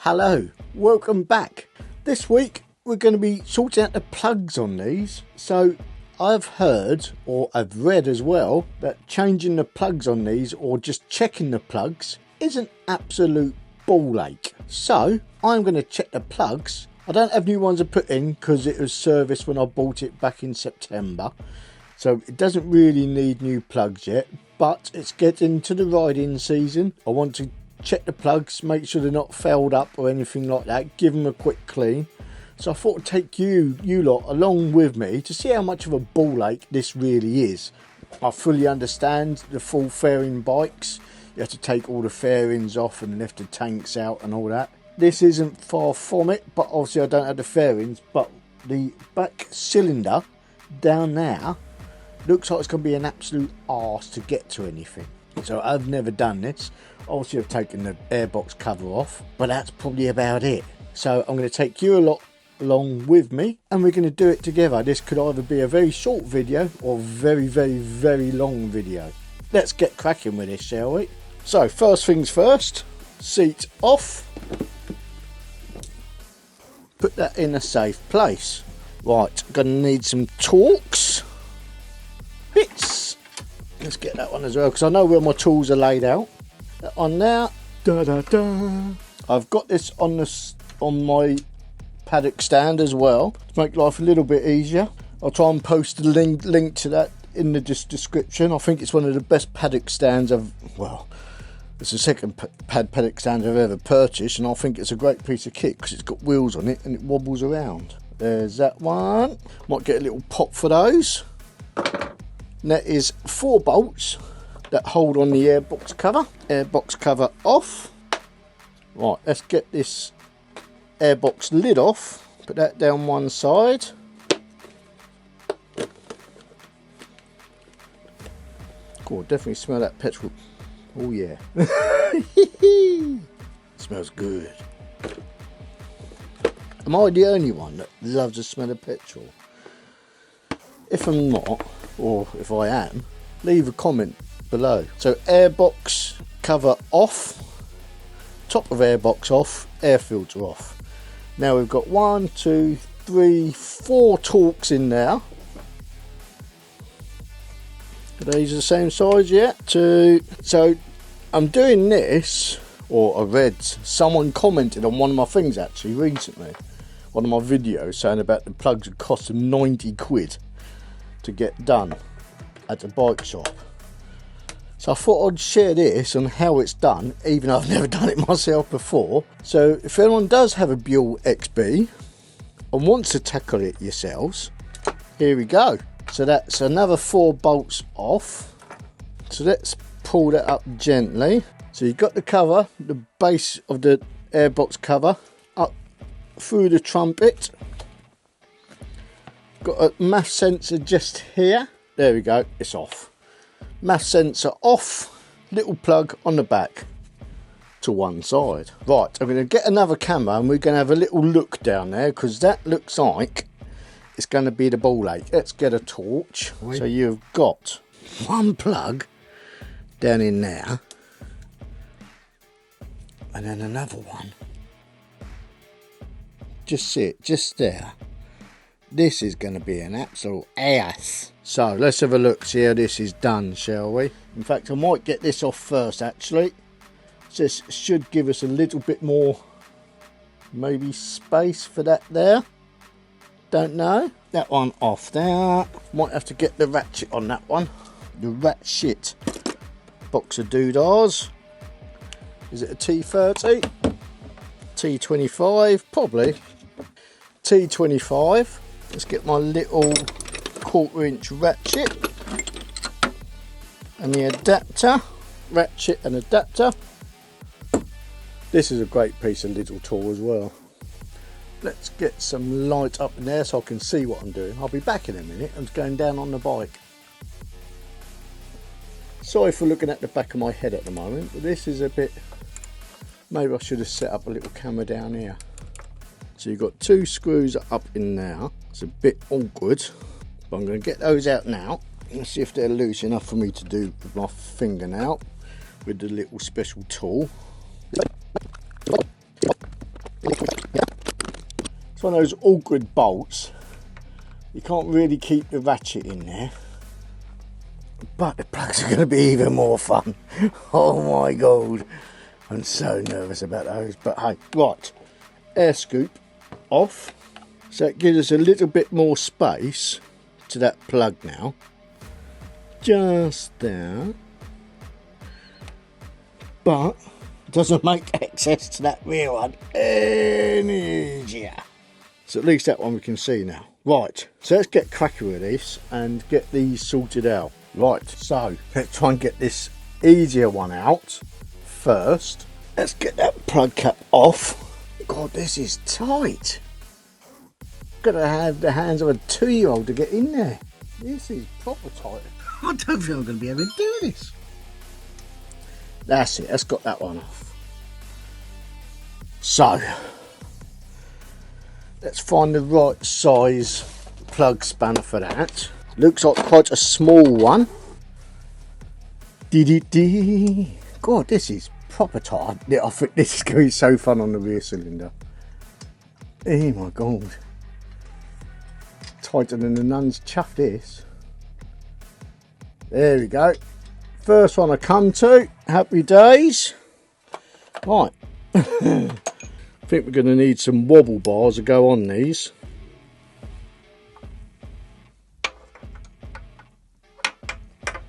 Hello, welcome back. This week we're going to be sorting out the plugs on these. So I've heard, or I've read as well, that changing the plugs on these or just checking the plugs is an absolute ball ache. So I'm going to check the plugs. I don't have new ones to put in because it was serviced when I bought it back in September. So it doesn't really need new plugs yet, but it's getting to the riding season. I want to check the plugs, make sure they're not fouled up or anything like that, give them a quick clean. So I thought I'd take you lot along with me to see how much of a ball ache this really is. I fully understand the full fairing bikes. You have to take all the fairings off and lift the tanks out and all that. This isn't far from it, but obviously I don't have the fairings, but the back cylinder down there looks like it's going to be an absolute arse to get to anything. So I've never done this. Obviously I've taken the airbox cover off, but that's probably about it. So I'm going to take you a lot along with me and we're going to do it together. This could either be a very short video or very, very, very long video. Let's get cracking with this, shall we? So first things first, seat off. Put that in a safe place. Right, gonna need some Torx bits. Let's get that one as well because I know where my tools are laid out. That one there. Da, da, da. I've got this on my paddock stand as well to make life a little bit easier. I'll try and post a link to that in the description. I think it's one of the best paddock stands it's the second paddock stand I've ever purchased, and I think it's a great piece of kit because it's got wheels on it and it wobbles around. There's that one. Might get a little pop for those. And that is 4 bolts that hold on the airbox cover. Airbox cover off. Right, let's get this airbox lid off. Put that down one side. Cool, definitely smell that petrol. Oh yeah. Smells good. Am I the only one that loves the smell of petrol? If I'm not, or if I am, leave a comment below. So airbox cover off, top of airbox off, air filter off. Now we've got 1, 2, 3, 4 Torx in there. Are these the same size yet? 2. So I'm doing this, or I read someone commented on one of my things actually recently, one of my videos, saying about the plugs would cost them 90 quid to get done at a bike shop. So I thought I'd share this on how it's done, even though I've never done it myself before. So if anyone does have a Buell XB and wants to tackle it yourselves, here we go. So that's another 4 bolts off. So let's pull that up gently. So you've got the cover, the base of the airbox cover, up through the trumpet. Got a mass sensor just here. There we go, it's off. Mass sensor off, little plug on the back to one side. Right, I'm going to get another camera and we're going to have a little look down there because that looks like it's going to be the ball ache. Let's get a torch. So you've got one plug down in there and then another one. Just see it, just there. This is going to be an absolute ass. So let's have a look, see how this is done, shall we? In fact, I might get this off first actually. This should give us a little bit more, maybe space for that there. Don't know. That one off there. Might have to get the ratchet on that one. The ratchet box of doodahs. Is it a T30? T25, probably. T25. Let's get my little 1/4-inch ratchet and the adapter. Ratchet and adapter. This is a great piece of little tool as well. Let's get some light up in there so I can see what I'm doing. I'll be back in a minute. I'm going down on the bike. Sorry for looking at the back of my head at the moment, but this is a bit, maybe I should have set up a little camera down here. So you've got 2 screws up in there. It's a bit awkward, but I'm going to get those out now. Let's see if they're loose enough for me to do with my fingernail with the little special tool. It's one of those awkward bolts. You can't really keep the ratchet in there. But the plugs are going to be even more fun. Oh my god. I'm so nervous about those. But hey, right. Air scoop off. So it gives us a little bit more space to that plug now. Just there. But it doesn't make access to that rear one any easier. So at least that one we can see now. Right, so let's get cracking with this and get these sorted out. Right, so let's try and get this easier one out first. Let's get that plug cap off. God, this is tight. Gotta have the hands of a 2-year-old to get in there. This is proper tight. I don't think I'm gonna be able to do this. That's it, let's got that one off. So, let's find the right size plug spanner for that. Looks like quite a small one. Dee. God, this is proper tight. I think this is going to be so fun on the rear cylinder. Oh my god. Tighter than the nun's chuff this. There we go. First one I come to. Happy days. Right. I think we're going to need some wobble bars to go on these.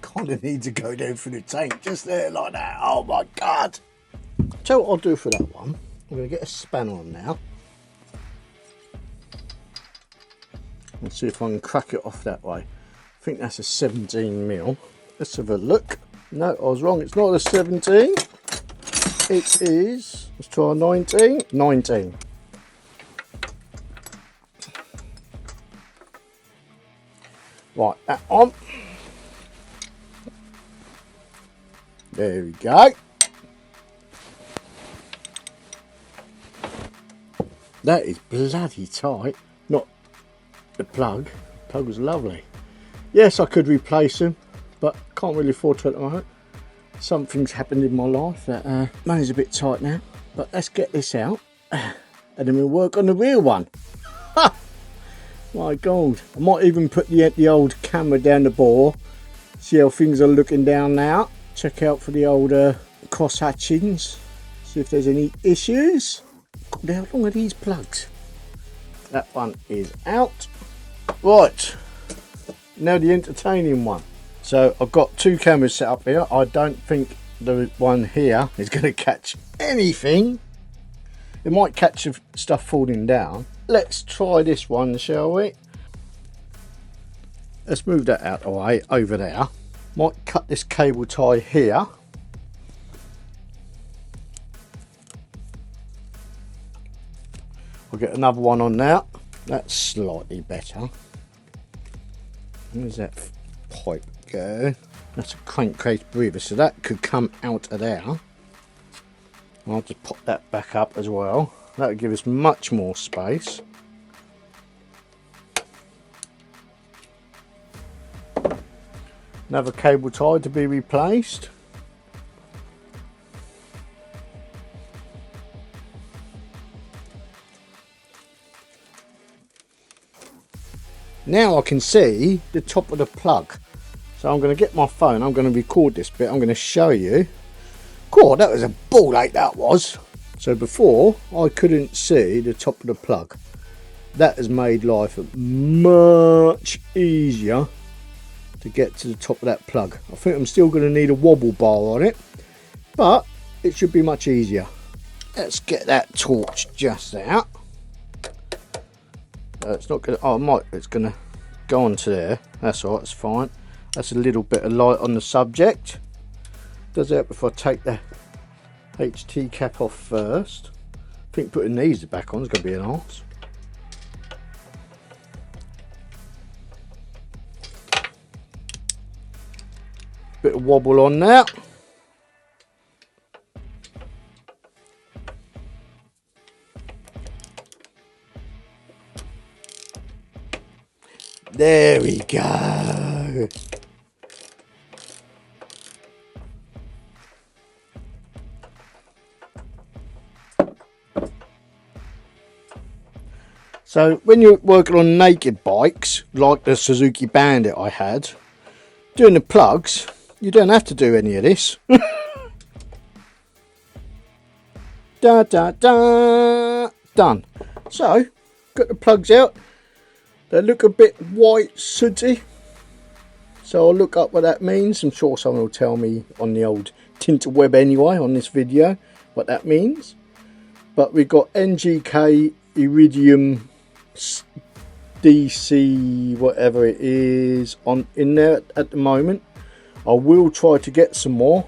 Kind of need to go down through the tank just there like that. Oh my god. Tell you what I'll do for that one. I'm going to get a spanner on now. Let's see if I can crack it off that way. I think that's a 17mm. Let's have a look. No, I was wrong. It's not a 17. It is, let's try a 19. 19. Right, that on. There we go. That is bloody tight. Not the plug. The plug was lovely. Yes, I could replace them, but can't really afford to at the moment. Something's happened in my life that money's a bit tight now. But let's get this out, and then we'll work on the rear one. Ha! My god. I might even put the old camera down the bore. See how things are looking down now. Check out for the old cross hatchings. See if there's any issues. God, how long are these plugs? That one is out. Right. Now the entertaining one. So I've got 2 cameras set up here. I don't think the one here is going to catch anything. It might catch stuff falling down. Let's try this one, shall we? Let's move that out of the way over there. Might cut this cable tie here. I'll get another one on now. That's slightly better. Where's that pipe go? That's a crankcase breather, so that could come out of there. I'll just pop that back up as well. That would give us much more space. Another cable tie to be replaced. Now I can see the top of the plug. So I'm going to get my phone, I'm going to record this bit, I'm going to show you. God, that was a ball ache, that was. So before, I couldn't see the top of the plug. That has made life much easier to get to the top of that plug. I think I'm still going to need a wobble bar on it, but it should be much easier. Let's get that torch just out. It's not going to, oh, it's going to go onto there. That's all right, it's fine. That's a little bit of light on the subject. Does help if I take the HT cap off first. I think putting these back on is going to be an arse. Bit of wobble on there. There we go. So when you're working on naked bikes, like the Suzuki Bandit I had, doing the plugs, you don't have to do any of this. Da da da, done. So, got the plugs out. They look a bit white sooty. So I'll look up what that means. I'm sure someone will tell me on the old Tinterweb anyway, on this video, what that means. But we've got NGK, Iridium, DC, whatever it is, in there at the moment. I will try to get some more.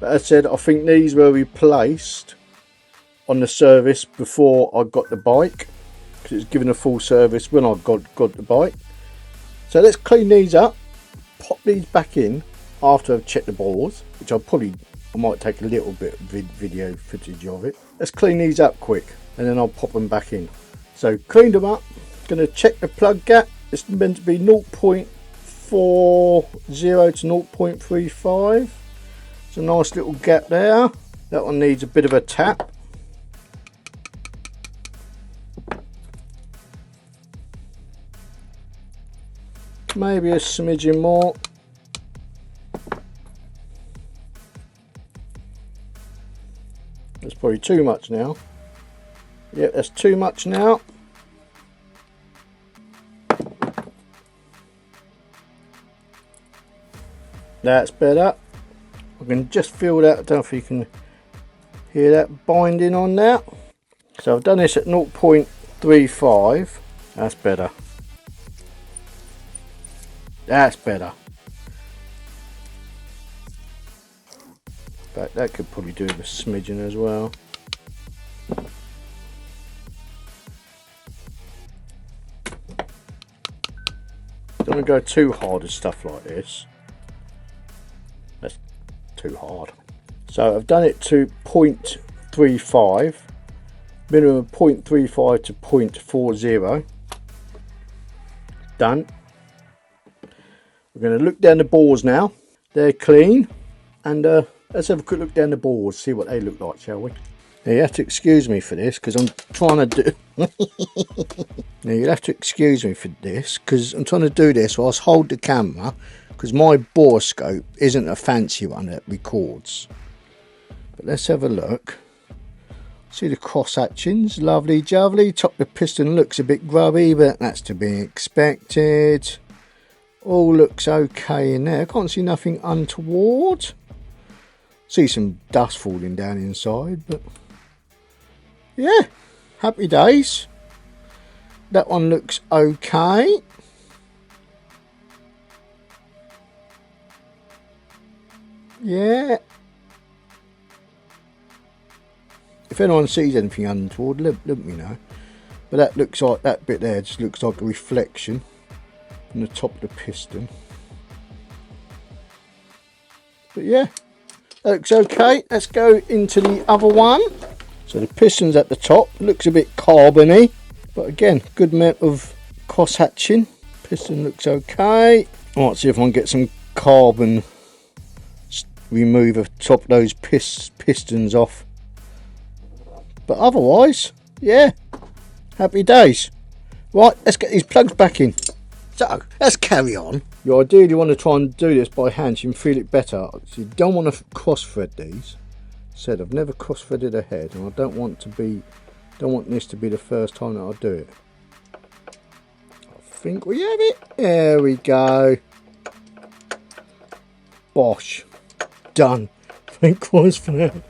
But as I said, I think these were replaced on the service before I got the bike. Because it was given a full service when I got the bike. So let's clean these up. Pop these back in after I've checked the bores, which I might take a little bit of video footage of it. Let's clean these up quick and then I'll pop them back in. So cleaned them up, going to check the plug gap. It's meant to be 0.40 to 0.35. It's a nice little gap there. That one needs a bit of a tap. Maybe a smidgen more. That's probably too much now. Yep, that's too much now. That's better. I can just feel that. I don't know if you can hear that binding on there. So I've done this at 0.35. That's better. That's better. But that could probably do with a smidgen as well. Don't want to go too hard with stuff like this. That's too hard. So I've done it to 0.35. Minimum of 0.35 to 0.40. Done. We're going to look down the bores now. They're clean. And let's have a quick look down the bores, see what they look like, shall we? Now you have to excuse me for this because I'm trying to do... Now you'll have to excuse me for this because I'm trying to do this whilst I hold the camera because my bore scope isn't a fancy one that records. But let's have a look. See the cross hatchings, lovely jubbly. Top of the piston looks a bit grubby, but that's to be expected. All looks okay in there. I can't see nothing untoward. See some dust falling down inside, but yeah, happy days. That one looks okay. Yeah. If anyone sees anything untoward, let me know. But that looks like, that bit there just looks like a reflection from the top of the piston. But yeah, that looks okay. Let's go into the other one. So the piston's at the top, looks a bit carbony, but again, good amount of cross hatching. Piston looks okay. I might see if I can get some carbon remover top of those pistons off. But otherwise, yeah, happy days. Right, let's get these plugs back in. So, let's carry on. You ideally want to try and do this by hand so you can feel it better. So you don't want to cross thread these. Said I've never cross threaded a head and I don't want this to be the first time that I do it. I think we have it. There we go. Bosh. Done. Thank Christ for that.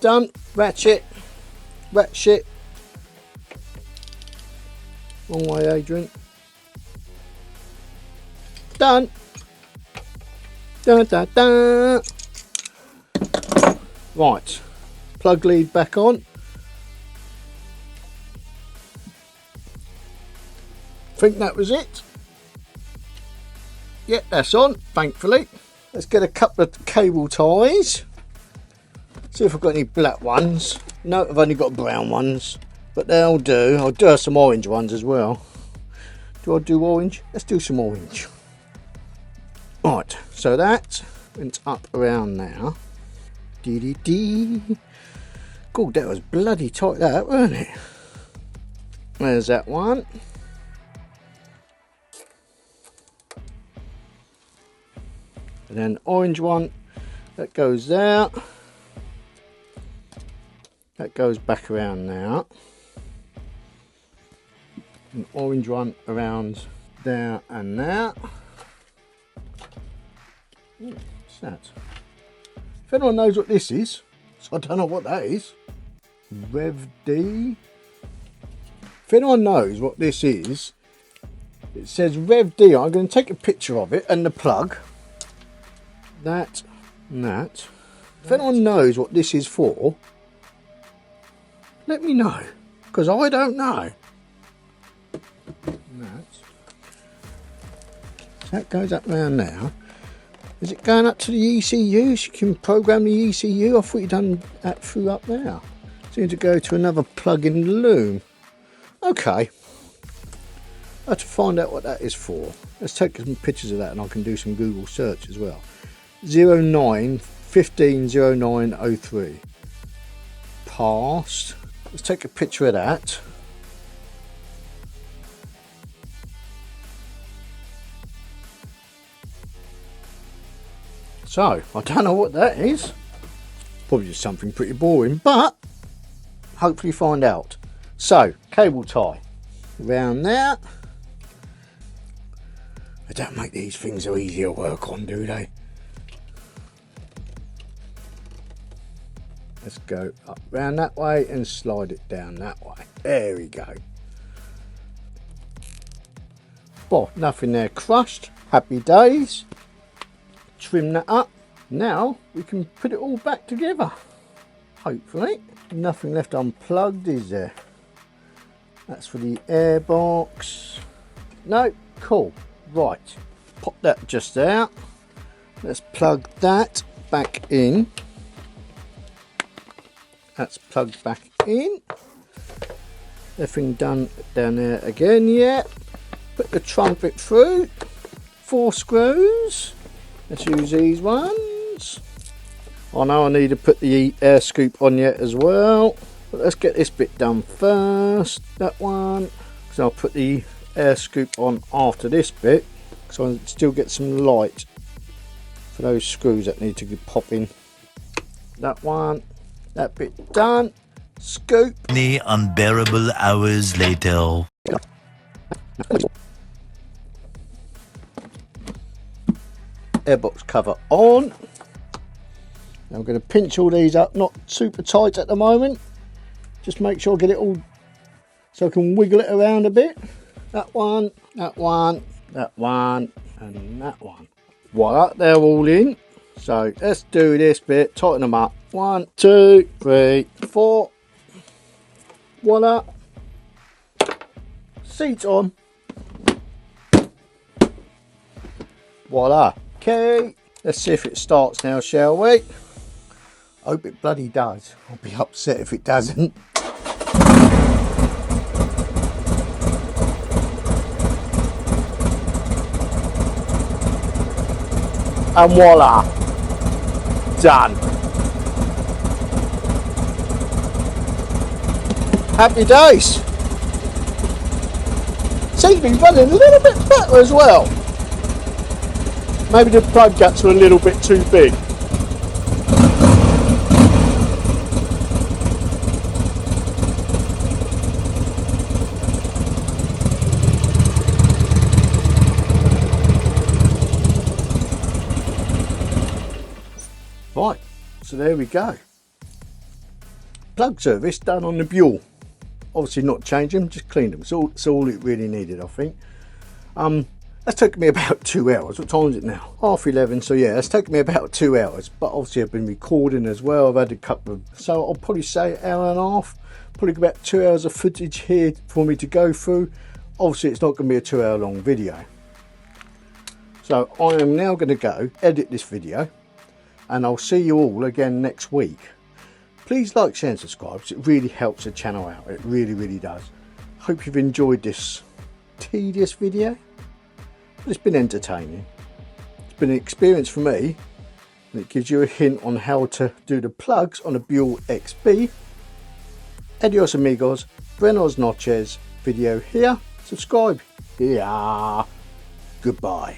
Done. Ratchet. Wrong way, Adrian. Done. Dun, dun, dun. Right. Plug lead back on. Think that was it. Yep, that's on, thankfully. Let's get a couple of cable ties. See if I've got any black ones. No, I've only got brown ones, but they'll do. I'll do some orange ones as well. Do I do orange? Let's do some orange. Right, so that went up around now. Dee. God, that was bloody tight, that, wasn't it? There's that one. And then orange one, that goes there. That goes back around now. An orange one around there and there. What's that? If anyone knows what this is, so I don't know what that is. Rev D. If anyone knows what this is, it says Rev D. I'm going to take a picture of it and the plug. That and that. If anyone knows what this is for, let me know, because I don't know. That goes up around now. Is it going up to the ECU so you can program the ECU? I thought you'd done that through up there. Seems to go to another plug in the loom. Okay. I have to find out what that is for. Let's take some pictures of that and I can do some Google search as well. 09150903. Past. Let's take a picture of that. So, I don't know what that is. Probably just something pretty boring, but hopefully find out. So, cable tie. Around there. They don't make these things so easy to work on, do they? Let's go up round that way and slide it down that way. There we go. Well, nothing there crushed. Happy days. Trim that up. Now we can put it all back together. Hopefully. Nothing left unplugged, is there? That's for the air box. No, cool. Right. Pop that just out. Let's plug that back in. That's plugged back in. Everything done down there again, yeah. Put the trumpet through. 4 screws. Let's use these ones. I know I need to put the air scoop on yet as well. But let's get this bit done first. That one. Because I'll put the air scoop on after this bit. So I still get some light for those screws that need to be popping. That one. That bit done. Scoop. Many unbearable hours later. Airbox cover on. Now I'm going to pinch all these up, not super tight at the moment. Just make sure I get it all so I can wiggle it around a bit. That one, that one, that one, and that one. Voila, they're all in. So let's do this bit, tighten them up. 1, 2, 3, 4. Voila. Seats on. Voila. Okay, let's see if it starts now, shall we? Hope it bloody does. I'll be upset if it doesn't. And voila, done. Happy days. Seems to be running a little bit better as well. Maybe the plug guts are a little bit too big. Right, so there we go. Plug service done on the Buell. Obviously not changed them, just cleaned them. It's all it really needed, I think. That's taken me about 2 hours. What time is it now? 11:30. So yeah, that's taken me about 2 hours. But obviously I've been recording as well. I've had a couple of, so I'll probably say 1.5 hours. Probably about 2 hours of footage here for me to go through. Obviously it's not going to be a 2 hour long video. So I am now going to go edit this video. And I'll see you all again next week. Please like, share and subscribe. It really helps the channel out. It really, really does. Hope you've enjoyed this tedious video. But it's been entertaining. It's It's been an experience for me, and it gives you a hint on how to do the plugs on a Buell XB. Adios amigos, buenos noches, video here, subscribe here, goodbye.